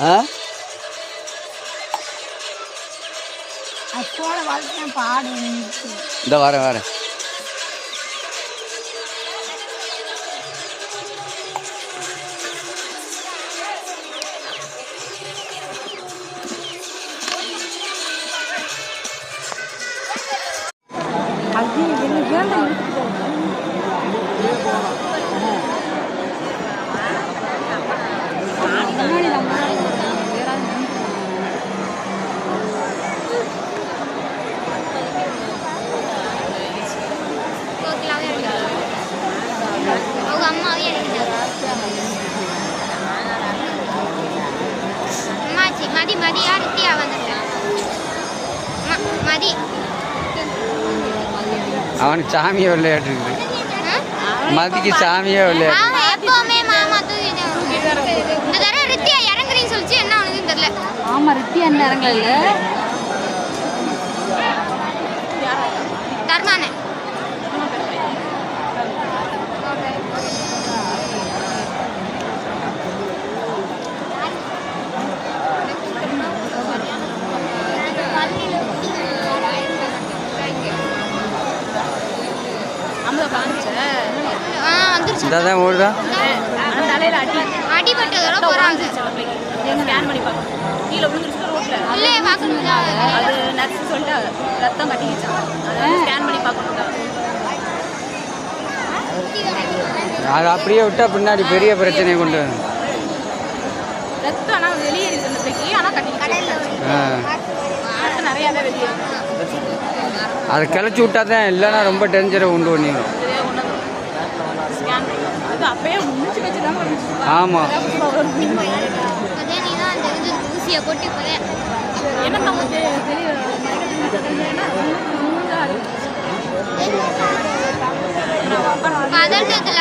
ஆ இந்த வரேன் அவனுக்கு சாமியே விளையாட்டு இருக்குது. மதிக்கு சாமியே விளையாட்டு. ஆமா ரித்தியா என்ன இறங்கல தர்மானே இதான் ஓடுதா அடிபட்டதோட போறாங்க. ஸ்கேன் பண்ணி பார்க்கணும். கீழே விழுந்துருச்சு ரோட்ல. இல்ல பார்க்கணும்ல. அது நர்ஸ் சொல்லிட்டு ரத்தம் கட்டிக்கிச்சான். அத ஸ்கேன் பண்ணி பார்க்கணும். அது அப்படியே விட்டா பின்னாடி பெரிய பிரச்சனையை கொண்டு வரும். ரத்தம் ஆனா வெளியே இருந்துச்சு. ஆனா கட்டிக்கிச்சு. நிறைய வெளியே. அதை கிளச்சி விட்டா தான் இல்லைன்னா ரொம்ப டேஞ்சரை உண்டு பண்ணிடும். ஆமாம் ஊசியை கொட்டி போறேன். என்ன பதட்டத்தில்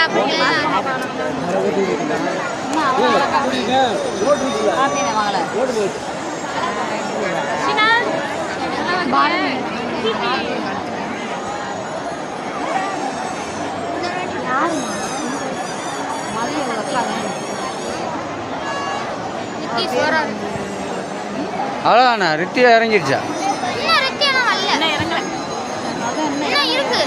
அவ்வளோதாண்ணா ரித்தியா இறங்கிடுச்சா? இருக்கு